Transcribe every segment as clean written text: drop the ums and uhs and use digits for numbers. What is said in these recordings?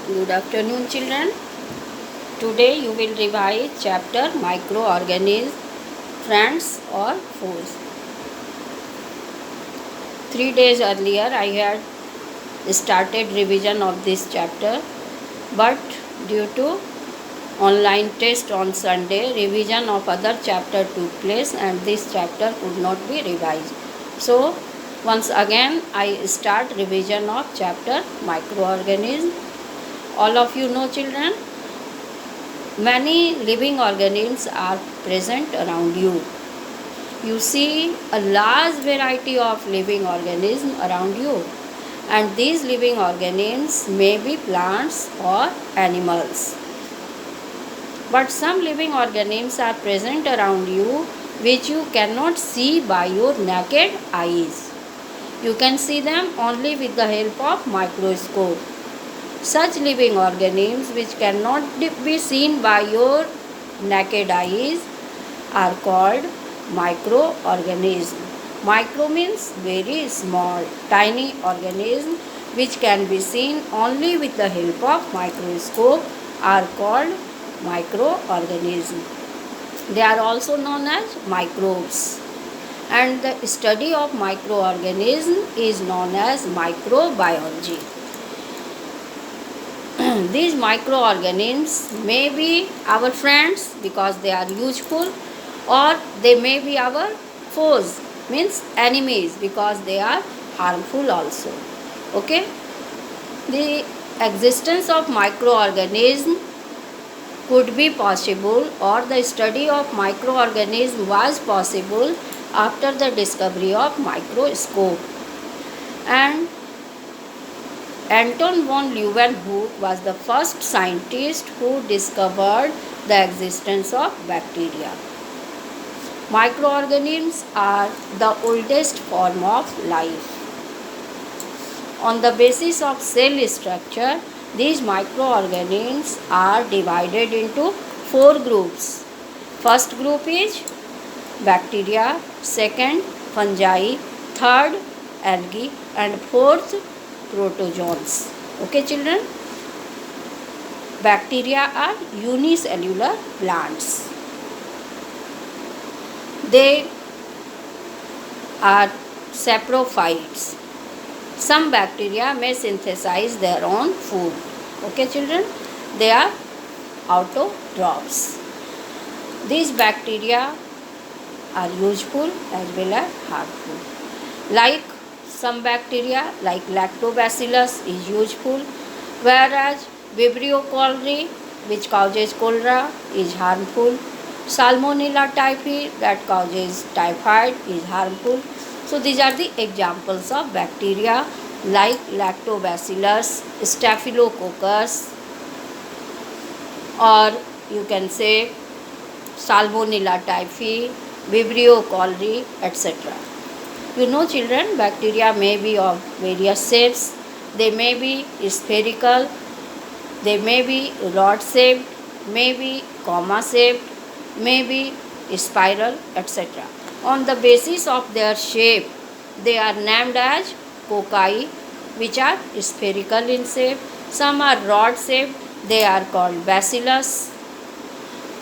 Good afternoon, children. Today you will revise chapter microorganisms, friends or foes. 3 days earlier I had started revision of this chapter, but due to online test on Sunday, revision of other chapter took place and this chapter could not be revised. So once again I start revision of chapter microorganisms. All of you know, children, many living organisms are present around you. You see a large variety of living organisms around you, and these living organisms may be plants or animals. But some living organisms are present around you which you cannot see by your naked eyes. You can see them only with the help of microscope. Such living organisms which cannot be seen by your naked eyes are called microorganisms. Micro means very small, tiny organisms which can be seen only with the help of microscope are called microorganisms. They are also known as microbes. And the study of microorganisms is known as microbiology. These microorganisms may be our friends because they are useful, or they may be our foes, means enemies, because they are harmful also. Okay? The existence of microorganisms could be possible, or the study of microorganisms was possible after the discovery of microscope. And Anton von Leeuwenhoek was the first scientist who discovered the existence of bacteria. Microorganisms are the oldest form of life. On the basis of cell structure, these microorganisms are divided into 4 groups. First group is bacteria, second fungi, third algae, and fourth protozoans. Okay, children? Bacteria are unicellular plants. They are saprophytes. Some bacteria may synthesize their own food. Okay, children? They are autotrophs. These bacteria are useful as well as harmful. Like some bacteria, like lactobacillus, is useful, whereas Vibrio cholerae, which causes cholera, is harmful. Salmonella typhi, that causes typhoid, is harmful. So these are the examples of bacteria like lactobacillus, staphylococcus, or you can say Salmonella typhi, Vibrio cholerae, etc. You know, children, bacteria may be of various shapes. They may be spherical, they may be rod shaped, may be comma shaped, may be spiral, etc. On the basis of their shape, they are named as cocci, which are spherical in shape. Some are rod shaped, they are called bacillus,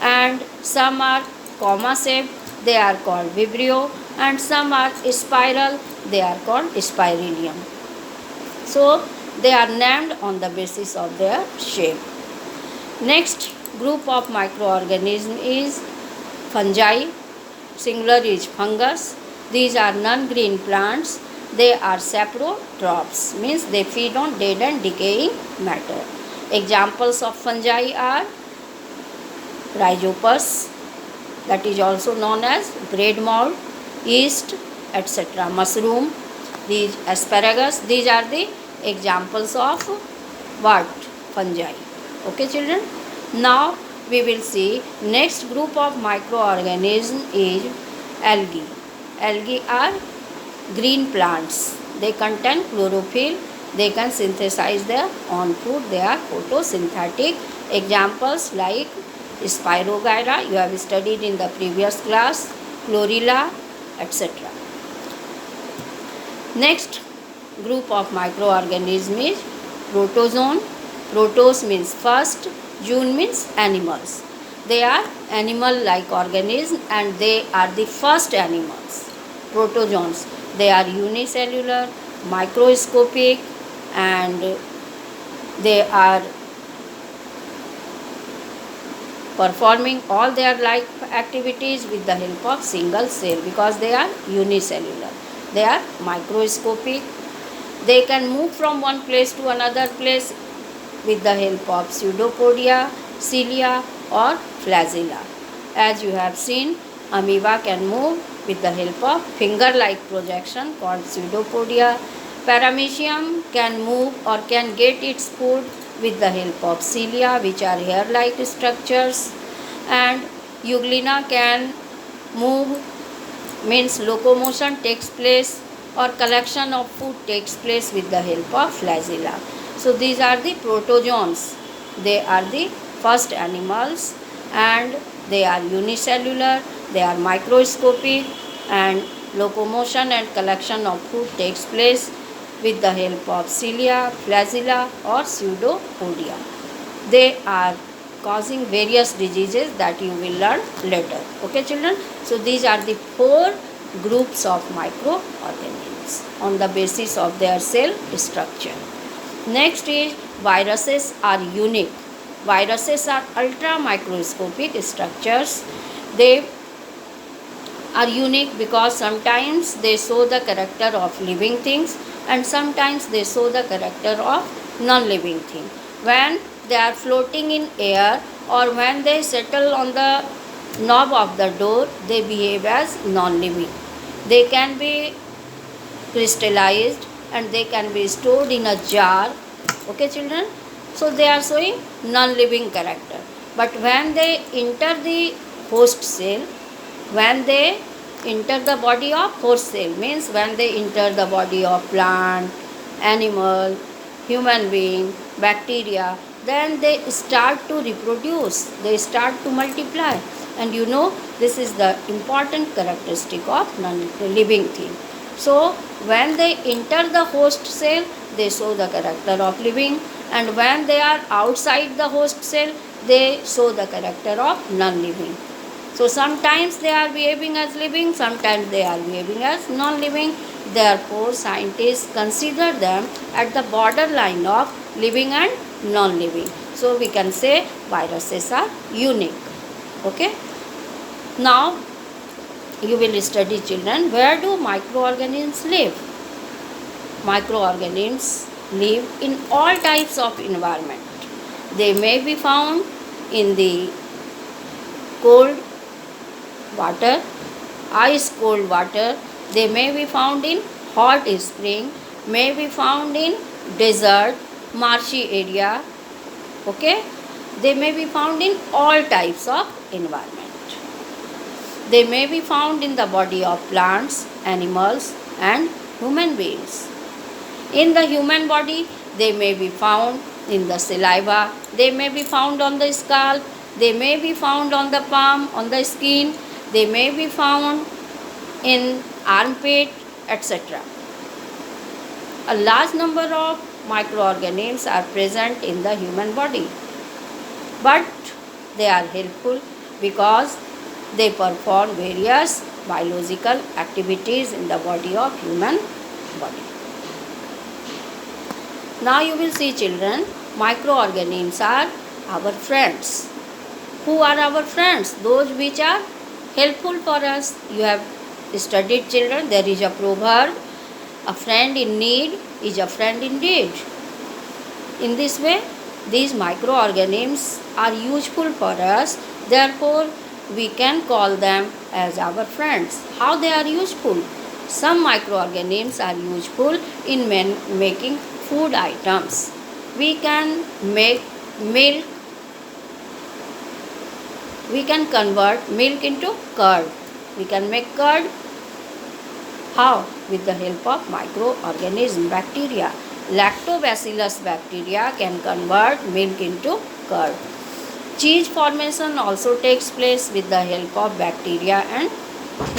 and some are comma shaped, they are called vibrio, and some are spiral, they are called spirillum. So they are named on the basis of their shape. Next group of microorganisms is fungi. Singular is fungus. These are non-green plants. They are saprotrophs, means they feed on dead and decaying matter. Examples of fungi are rhizopus, that is also known as bread mold, yeast, etc. Mushroom, these asparagus, these are the examples of what? Fungi. Okay, children? Now we will see next group of microorganisms is algae. Algae are green plants. They contain chlorophyll. They can synthesize their own food. They are photosynthetic. Examples like Spirogyra, you have studied in the previous class, Chlorella, etc. Next group of microorganisms is protozoan. Protos means first, June means animals. They are animal-like organisms and they are the first animals. Protozoans. They are unicellular, microscopic, and they are performing all their life activities with the help of single cell because they are unicellular. They are microscopic. They can move from one place to another place with the help of pseudopodia, cilia or flagella. As you have seen, amoeba can move with the help of finger-like projection called pseudopodia. Paramecium can move or can get its food with the help of cilia, which are hair-like structures, and Euglena can move, means locomotion takes place or collection of food takes place with the help of flagella. So these are the protozoans. They are the first animals and they are unicellular, they are microscopic, and locomotion and collection of food takes place with the help of cilia, flagella or pseudopodia. They are causing various diseases that you will learn later. Okay children? So these are the 4 groups of microorganisms on the basis of their cell structure. Next is viruses are unique. Viruses are ultra microscopic structures. They are unique because sometimes they show the character of living things and sometimes they show the character of non-living thing. When they are floating in air or when they settle on the knob of the door, they behave as non-living. They can be crystallized and they can be stored in a jar. Okay children? So they are showing non-living character. But when they enter the host cell, when they enter the body of host cell, means when they enter the body of plant, animal, human being, bacteria, then they start to reproduce, they start to multiply. And you know, this is the important characteristic of non-living thing. So when they enter the host cell, they show the character of living, and when they are outside the host cell, they show the character of non-living. So sometimes they are behaving as living, sometimes they are behaving as non-living. Therefore, scientists consider them at the borderline of living and non-living. So we can say viruses are unique. Okay. Now you will study children, where do microorganisms live? Microorganisms live in all types of environment. They may be found in the cold water, ice cold water. They may be found in hot spring, may be found in desert, marshy area. Okay, they may be found in all types of environment. They may be found in the body of plants, animals and human beings. In the human body, they may be found in the saliva, they may be found on the scalp, they may be found on the palm, on the skin, they may be found in armpit, etc. A large number of microorganisms are present in the human body, but they are helpful because they perform various biological activities in the body of human body. Now you will see children, microorganisms are our friends. Who are our friends? Those which are helpful for us. You have studied children, there is a proverb, a friend in need is a friend indeed. In this way, these microorganisms are useful for us, therefore we can call them as our friends. How they are useful? Some microorganisms are useful in making food items. We can make milk, we can convert milk into curd. We can make curd. How? With the help of microorganism, bacteria. Lactobacillus bacteria can convert milk into curd. Cheese formation also takes place with the help of bacteria, and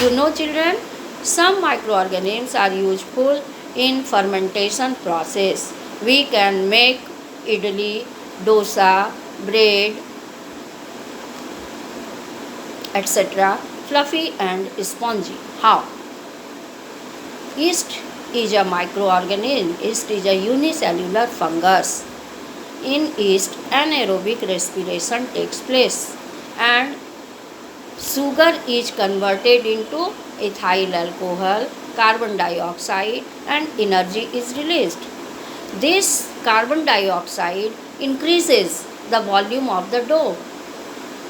you know children, some microorganisms are useful in fermentation process. We can make idli, dosa, bread, etc. fluffy and spongy. How? Yeast is a microorganism. Yeast is a unicellular fungus. In yeast, anaerobic respiration takes place and sugar is converted into ethyl alcohol, carbon dioxide, and energy is released. This carbon dioxide increases the volume of the dough,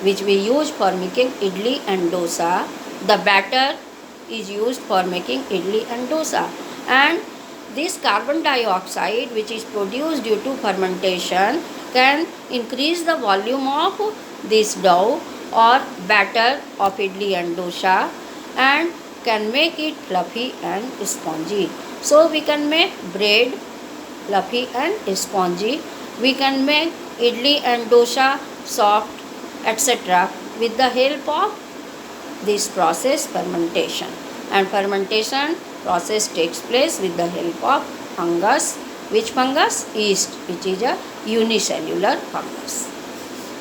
which we use for making idli and dosa. The batter is used for making idli and dosa. And this carbon dioxide, which is produced due to fermentation, can increase the volume of this dough or batter of idli and dosa and can make it fluffy and spongy. So we can make bread fluffy and spongy. We can make idli and dosa soft, etc. with the help of this process fermentation. And fermentation process takes place with the help of fungus. Which fungus? Yeast, which is a unicellular fungus.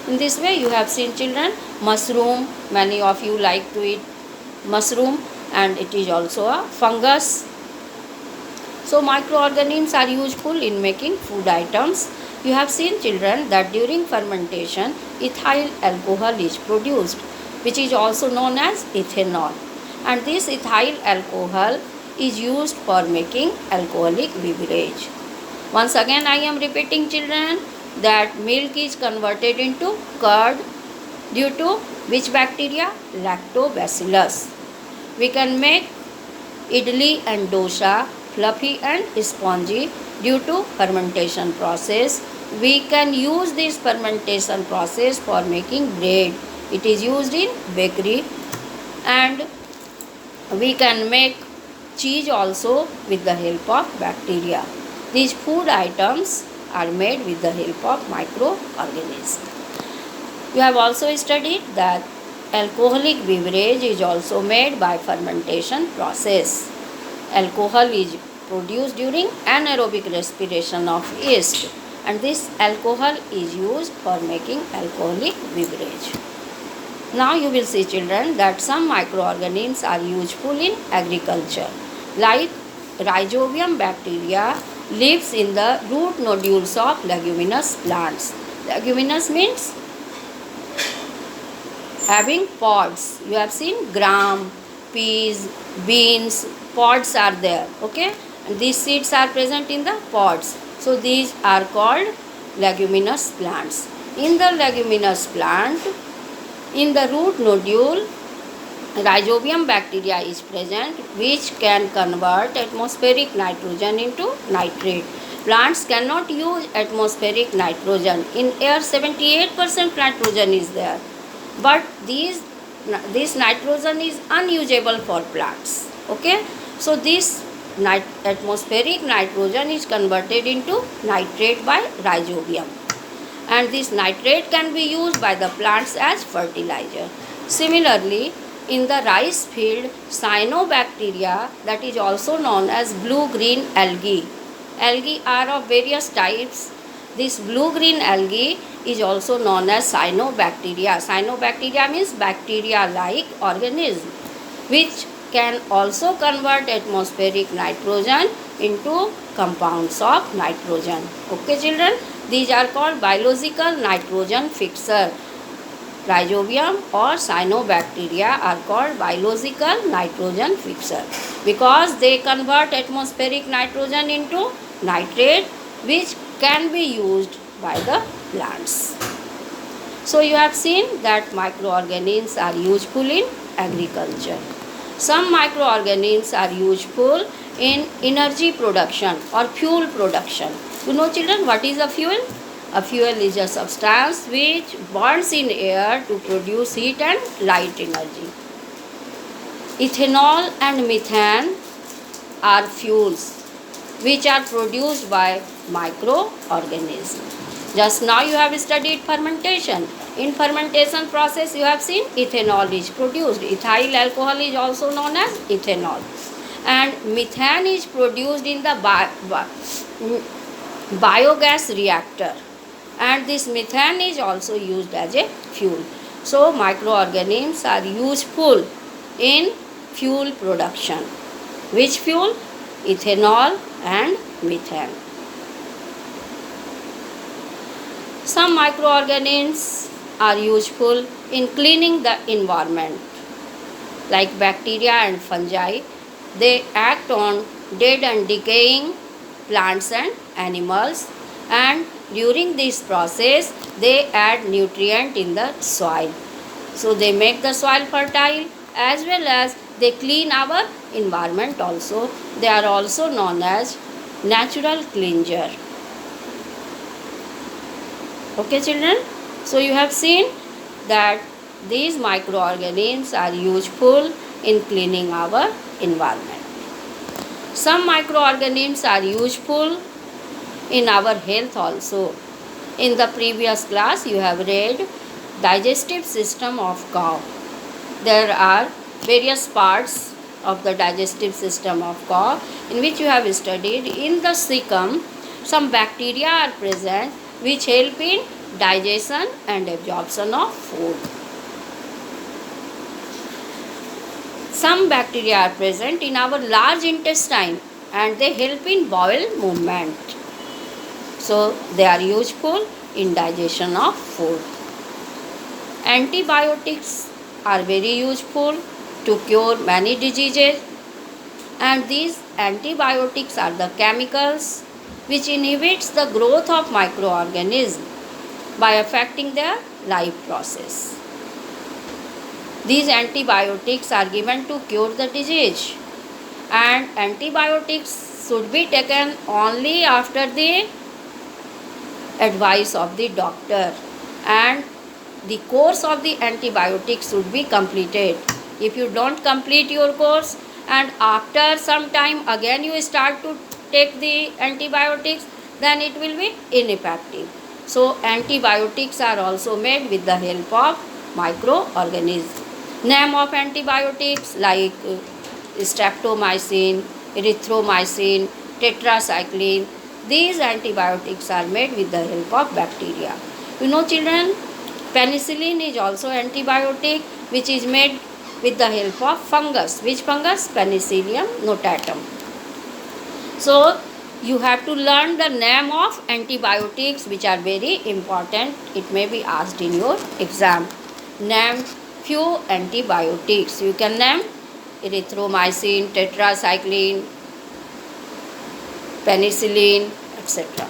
In this way you have seen, children, mushroom. Many of you like to eat mushroom, and it is also a fungus. So microorganisms are useful in making food items. You have seen, children, that during fermentation ethyl alcohol is produced, which is also known as ethanol. And this ethyl alcohol is used for making alcoholic beverage. Once again I am repeating, children, that milk is converted into curd due to which bacteria? Lactobacillus. We can make idli and dosa fluffy and spongy due to fermentation process. We can use this fermentation process for making bread. It is used in bakery. And we can make cheese also with the help of bacteria. These food items are made with the help of microorganisms. You have also studied that alcoholic beverage is also made by fermentation process. Alcohol is produced during anaerobic respiration of yeast, and this alcohol is used for making alcoholic beverage. Now you will see, children, that some microorganisms are useful in agriculture. Like rhizobium bacteria lives in the root nodules of leguminous plants. Leguminous means having pods. You have seen gram, peas, beans, pods are there. Okay, and these seeds are present in the pods. So these are called leguminous plants. In the leguminous plant, in the root nodule, rhizobium bacteria is present, which can convert atmospheric nitrogen into nitrate. Plants cannot use atmospheric nitrogen. In air 78% nitrogen is there, but this nitrogen is unusable for plants. Okay, so this atmospheric nitrogen is converted into nitrate by rhizobium, and this nitrate can be used by the plants as fertilizer. Similarly, in the rice field, cyanobacteria, that is also known as blue-green algae. Algae are of various types. This blue-green algae is also known as cyanobacteria. Cyanobacteria means bacteria-like organism, which can also convert atmospheric nitrogen into compounds of nitrogen. Okay, children, these are called biological nitrogen fixer. Rhizobium or cyanobacteria are called biological nitrogen fixer because they convert atmospheric nitrogen into nitrate, which can be used by the plants. So you have seen that microorganisms are useful in agriculture. Some microorganisms are useful in energy production or fuel production. You know, children, what is a fuel? A fuel is a substance which burns in air to produce heat and light energy. Ethanol and methane are fuels which are produced by microorganisms. Just now you have studied fermentation. In fermentation process you have seen ethanol is produced. Ethyl alcohol is also known as ethanol. And methane is produced in the biogas reactor. and this methane is also used as a fuel. So microorganisms are useful in fuel production. Which fuel? Ethanol and methane. Some microorganisms are useful in cleaning the environment, like bacteria and fungi. They act on dead and decaying plants and animals, and during this process they add nutrient in the soil. So they make the soil fertile, as well as they clean our environment also. They are also known as natural cleanser. Okay children, so you have seen that these microorganisms are useful in cleaning our environment. Some microorganisms are useful in our health also. In the previous class you have read digestive system of cow. There are various parts of the digestive system of cow in which you have studied. In the cecum, some bacteria are present which help in digestion and absorption of food. Some bacteria are present in our large intestine and they help in bowel movement. So they are useful in digestion of food. Antibiotics are very useful to cure many diseases, and these antibiotics are the chemicals which inhibits the growth of microorganisms by affecting their life process. These antibiotics are given to cure the disease, and antibiotics should be taken only after the advice of the doctor, and the course of the antibiotics should be completed. If you don't complete your course and after some time again you start to take the antibiotics, then it will be ineffective. So antibiotics are also made with the help of microorganisms. Name of antibiotics like streptomycin, erythromycin, tetracycline. These antibiotics are made with the help of bacteria. You know children, penicillin is also antibiotic which is made with the help of fungus. Which fungus? Penicillium notatum. So you have to learn the name of antibiotics which are very important. It may be asked in your exam. Name few antibiotics. You can name erythromycin, tetracycline, penicillin, etc.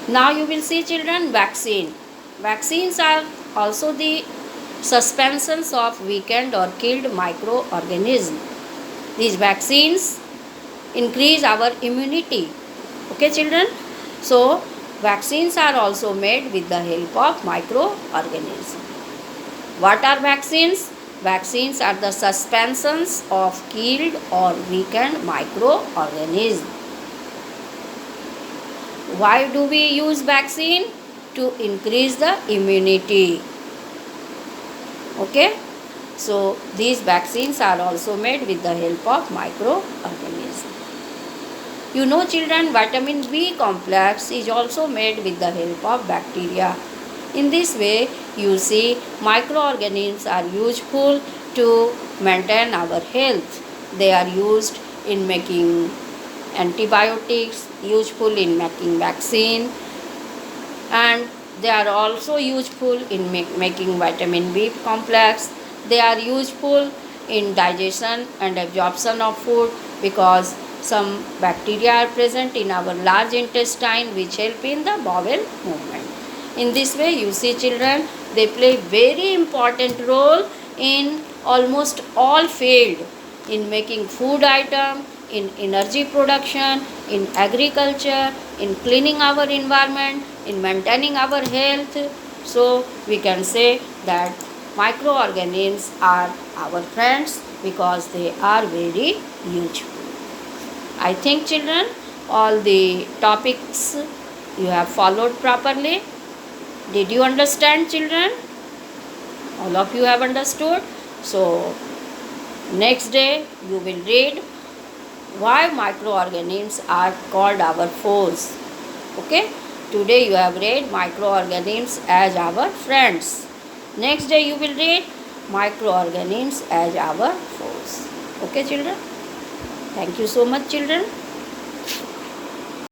Now you will see children vaccine. Vaccines are also the suspensions of weakened or killed microorganisms. These vaccines increase our immunity. Okay children? So vaccines are also made with the help of microorganisms. What are vaccines? Vaccines are the suspensions of killed or weakened microorganisms. Why do we use vaccine? To increase the immunity. Okay? So these vaccines are also made with the help of microorganisms. You know children, vitamin B complex is also made with the help of bacteria. In this way, you see microorganisms are useful to maintain our health. They are used in making antibiotics, useful in making vaccine, and they are also useful in making vitamin B complex. They are useful in digestion and absorption of food because some bacteria are present in our large intestine which help in the bowel movement. In this way, you see children, they play very important role in almost all field, in making food item, in energy production, in agriculture, in cleaning our environment, in maintaining our health. So we can say that microorganisms are our friends because they are very useful. I think children, all the topics you have followed properly. Did you understand children? All of you have understood. So next day you will read why microorganisms are called our foes. Okay? Today you have read microorganisms as our friends. Next day you will read microorganisms as our foes. Okay children? Thank you so much children.